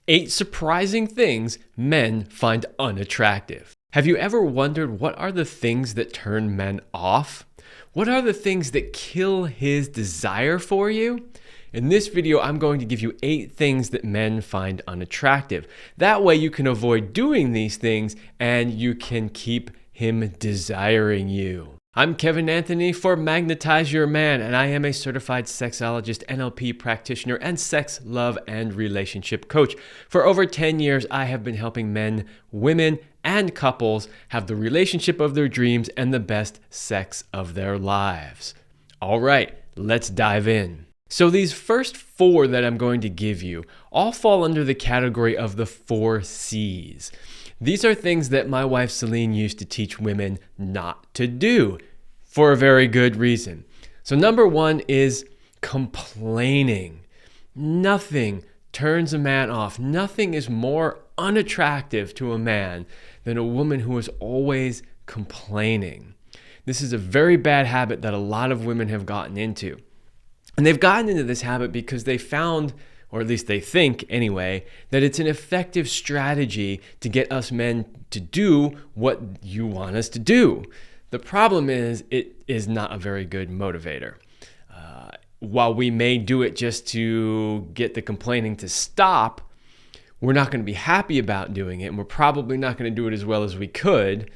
8 surprising things men find unattractive. Have you ever wondered what are the things that turn men off? What are the things that kill his desire for you? In this video, I'm going to give you 8 things that men find unattractive. That way you can avoid doing these things and you can keep him desiring you. I'm Kevin Anthony for Magnetize Your Man, and I am a certified sexologist, NLP practitioner, and sex, love, and relationship coach. For over 10 years, I have been helping men, women, and couples have the relationship of their dreams and the best sex of their lives. All right, let's dive in. So these first 4 that I'm going to give you all fall under the category of the 4 C's. These are things that my wife Celine used to teach women not to do for a very good reason. So number 1 is complaining. Nothing turns a man off. Nothing is more unattractive to a man than a woman who is always complaining. This is a very bad habit that a lot of women have gotten into. And they've gotten into this habit because they found, or at least they think anyway, that it's an effective strategy to get us men to do what you want us to do. The problem is it is not a very good motivator. While we may do it just to get the complaining to stop, we're not going to be happy about doing it, and we're probably not going to do it as well as we could,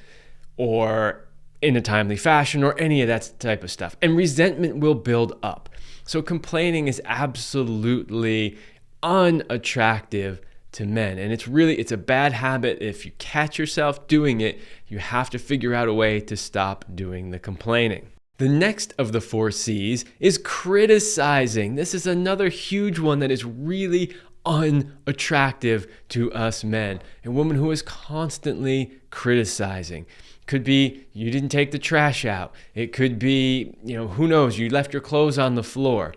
or in a timely fashion, or any of that type of stuff. And resentment will build up. So complaining is absolutely unattractive to men. And it's a bad habit. If you catch yourself doing it, you have to figure out a way to stop doing the complaining. The next of the 4 C's is criticizing. This is another huge one that is really unattractive to us men. A woman who is constantly criticizing. Could be you didn't take the trash out. It could be, who knows, you left your clothes on the floor.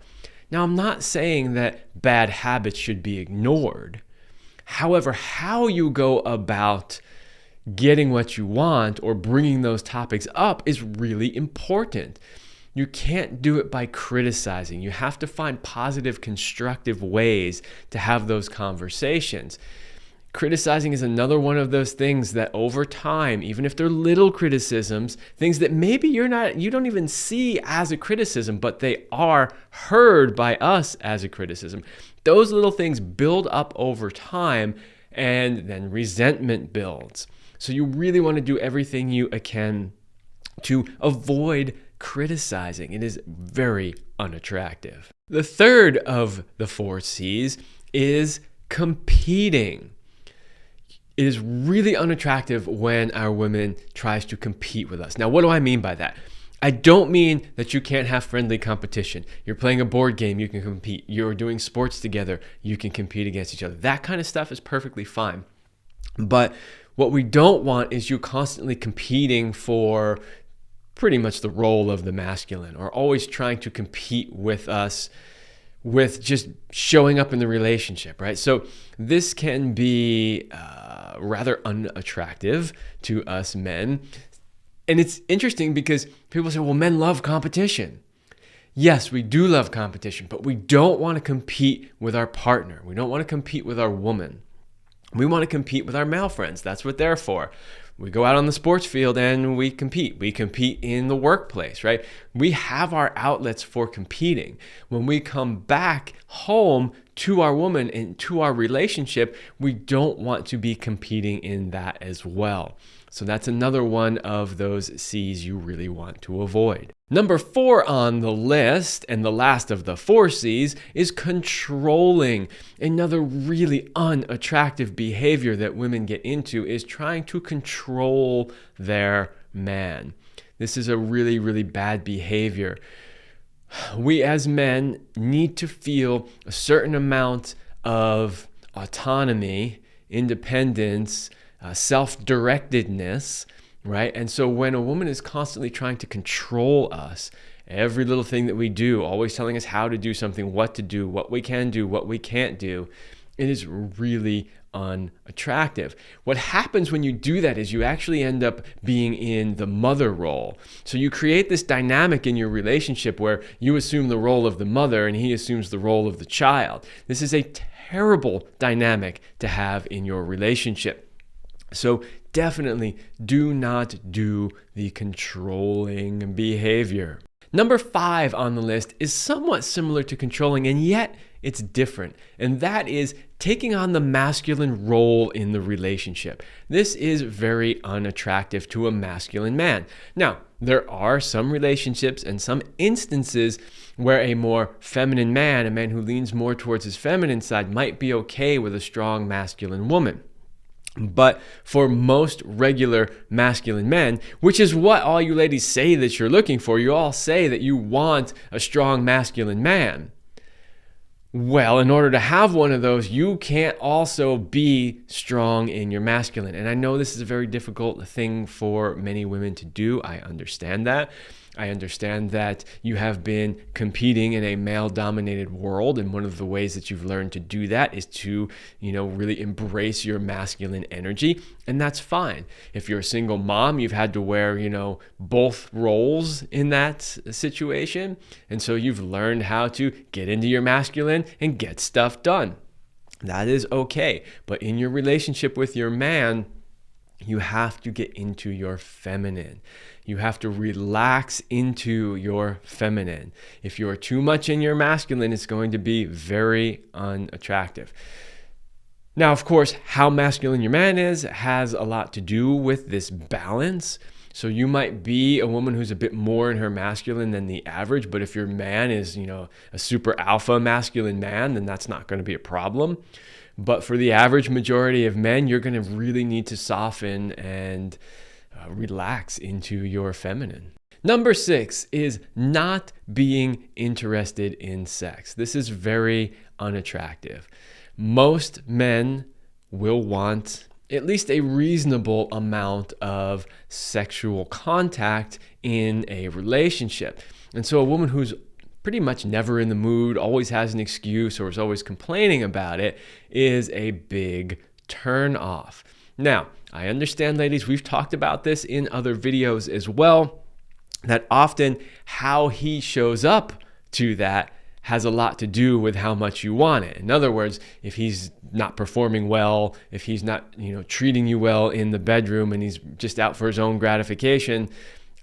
Now, I'm not saying that bad habits should be ignored. However, how you go about getting what you want or bringing those topics up is really important. You can't do it by criticizing. You have to find positive, constructive ways to have those conversations. Criticizing is another one of those things that over time, even if they're little criticisms, things that maybe you don't even see as a criticism, but they are heard by us as a criticism. Those little things build up over time, and then resentment builds. So you really want to do everything you can to avoid criticizing. It is very unattractive. The third of the 4 C's is competing. It is really unattractive when our woman tries to compete with us. Now, what do I mean by that? I don't mean that you can't have friendly competition. You're playing a board game, you can compete. You're doing sports together, you can compete against each other. That kind of stuff is perfectly fine. But what we don't want is you constantly competing for pretty much the role of the masculine, or always trying to compete with us with just showing up in the relationship, right? So this can be rather unattractive to us men. And it's interesting because people say, well, men love competition. Yes, we do love competition, but we don't want to compete with our partner. We don't want to compete with our woman. We want to compete with our male friends. That's what they're for. We go out on the sports field and we compete. We compete in the workplace, right? We have our outlets for competing. When we come back home to our woman and to our relationship, we don't want to be competing in that as well. So that's another one of those C's you really want to avoid. Number 4 on the list, and the last of the 4 C's, is controlling. Another really unattractive behavior that women get into is trying to control their man. This is a really, really bad behavior. We as men need to feel a certain amount of autonomy, independence, self-directedness, right? And so when a woman is constantly trying to control us, every little thing that we do, always telling us how to do something, what to do, what we can do, what we can't do, It is really unattractive. What happens when you do that is you actually end up being in the mother role. So you create this dynamic in your relationship where you assume the role of the mother and he assumes the role of the child. This is a terrible dynamic to have in your relationship. So definitely do not do the controlling behavior. Number 5 on the list is somewhat similar to controlling, and yet it's different. And that is taking on the masculine role in the relationship. This is very unattractive to a masculine man. Now, there are some relationships and some instances where a more feminine man, a man who leans more towards his feminine side, might be okay with a strong masculine woman. But for most regular masculine men, which is what all you ladies say that you're looking for, you all say that you want a strong masculine man. Well, in order to have one of those, you can't also be strong in your masculine. And I know this is a very difficult thing for many women to do. I understand that. I understand that you have been competing in a male-dominated world, and one of the ways that you've learned to do that is to, really embrace your masculine energy, and that's fine. If you're a single mom, you've had to wear, both roles in that situation, and so you've learned how to get into your masculine and get stuff done. That is okay, but in your relationship with your man, you have to get into your feminine. You have to relax into your feminine. If you are too much in your masculine, it's going to be very unattractive. Now, of course, how masculine your man is has a lot to do with this balance. So you might be a woman who's a bit more in her masculine than the average, but if your man is, a super alpha masculine man, then that's not going to be a problem. But for the average majority of men, you're going to really need to soften and relax into your feminine. Number 6 is not being interested in sex. This is very unattractive. Most men will want at least a reasonable amount of sexual contact in a relationship. And so a woman who's pretty much never in the mood, always has an excuse, or is always complaining about it, is a big turn off. Now, I understand, ladies, we've talked about this in other videos as well, that often how he shows up to that has a lot to do with how much you want it. In other words, if he's not performing well, if he's not, treating you well in the bedroom and he's just out for his own gratification,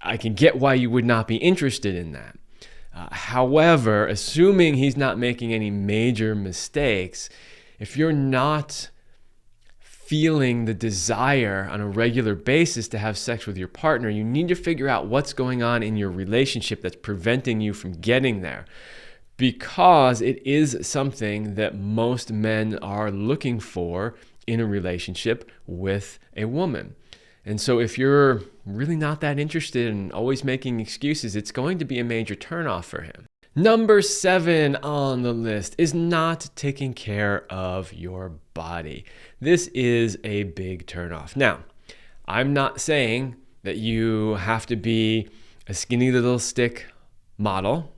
I can get why you would not be interested in that. However, assuming he's not making any major mistakes, if you're not feeling the desire on a regular basis to have sex with your partner, you need to figure out what's going on in your relationship that's preventing you from getting there. Because it is something that most men are looking for in a relationship with a woman. And so if you're really not that interested and always making excuses, it's going to be a major turnoff for him. Number 7 on the list is not taking care of your body. This is a big turnoff. Now, I'm not saying that you have to be a skinny little stick model.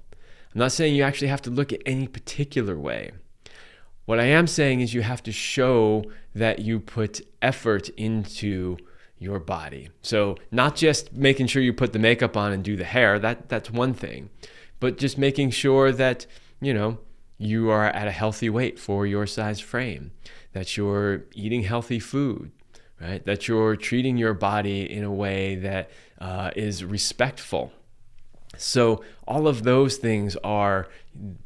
I'm not saying you actually have to look at any particular way. What I am saying is you have to show that you put effort into your body. So not just making sure you put the makeup on and do the hair, that's one thing, but just making sure that, you are at a healthy weight for your size frame, that you're eating healthy food, right? That you're treating your body in a way that is respectful. So all of those things are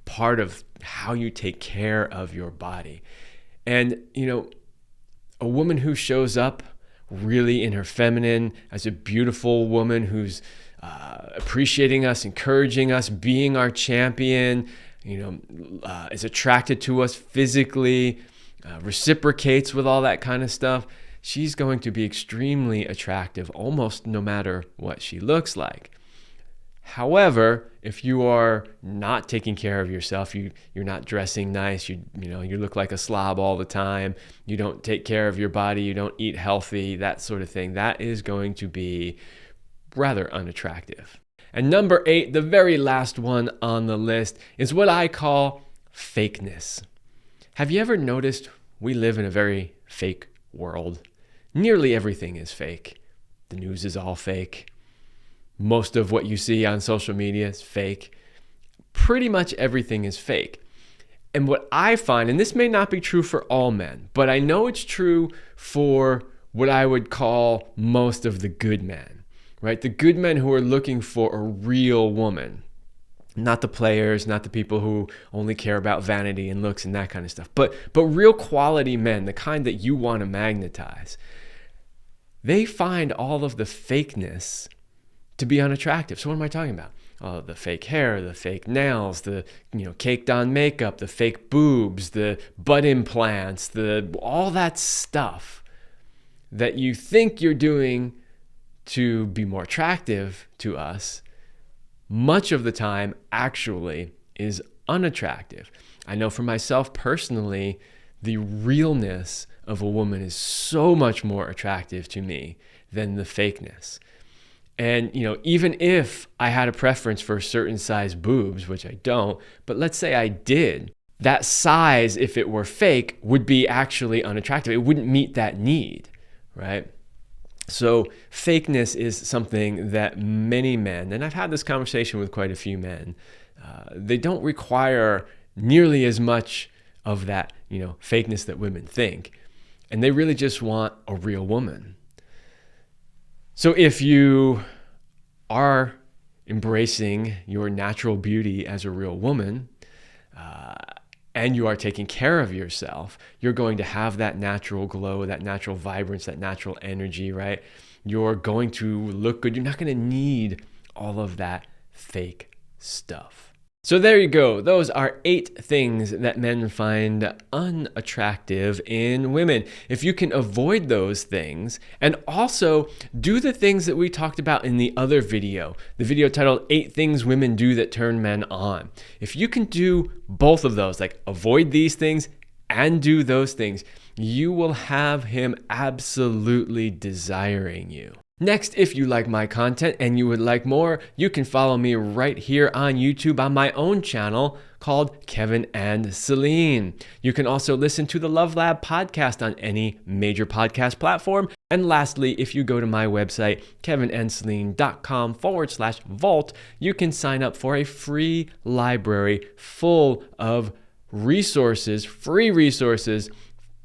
part of how you take care of your body. And, a woman who shows up really in her feminine, as a beautiful woman who's appreciating us, encouraging us, being our champion, is attracted to us physically, reciprocates with all that kind of stuff, she's going to be extremely attractive almost no matter what she looks like. However, if you are not taking care of yourself, you're not dressing nice, you look like a slob all the time, you don't take care of your body, you don't eat healthy, that sort of thing, that is going to be rather unattractive. And number 8, the very last one on the list, is what I call fakeness. Have you ever noticed we live in a very fake world. Nearly everything is fake. The news is all fake. Most of what you see on social media is fake. Pretty much everything is fake. And what I find, and this may not be true for all men, but I know it's true for what I would call most of the good men, right? The good men who are looking for a real woman, not the players, not the people who only care about vanity and looks and that kind of stuff, but real quality men, the kind that you want to magnetize. They find all of the fakeness to be unattractive. So what am I talking about? The fake hair, the fake nails, the caked on makeup, the fake boobs, the butt implants, all that stuff that you think you're doing to be more attractive to us, much of the time actually is unattractive. I know for myself personally, the realness of a woman is so much more attractive to me than the fakeness. And, even if I had a preference for certain size boobs, which I don't, but let's say I did, that size, if it were fake, would be actually unattractive. It wouldn't meet that need, right? So fakeness is something that many men, and I've had this conversation with quite a few men, they don't require nearly as much of that, fakeness that women think. And they really just want a real woman. So if you are embracing your natural beauty as a real woman, and you are taking care of yourself, you're going to have that natural glow, that natural vibrance, that natural energy, right? You're going to look good. You're not going to need all of that fake stuff. So there you go. Those are 8 things that men find unattractive in women. If you can avoid those things and also do the things that we talked about in the other video, the video titled 8 Things Women Do That Turn Men On. If you can do both of those, like avoid these things and do those things, you will have him absolutely desiring you. Next, if you like my content and you would like more, you can follow me right here on YouTube on my own channel called Kevin and Celine. You can also listen to the Love Lab podcast on any major podcast platform. And lastly, if you go to my website, kevinandceline.com/vault, you can sign up for a free library full of resources, free resources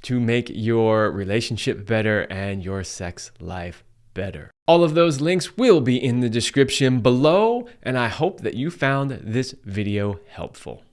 to make your relationship better and your sex life better. All of those links will be in the description below, and I hope that you found this video helpful.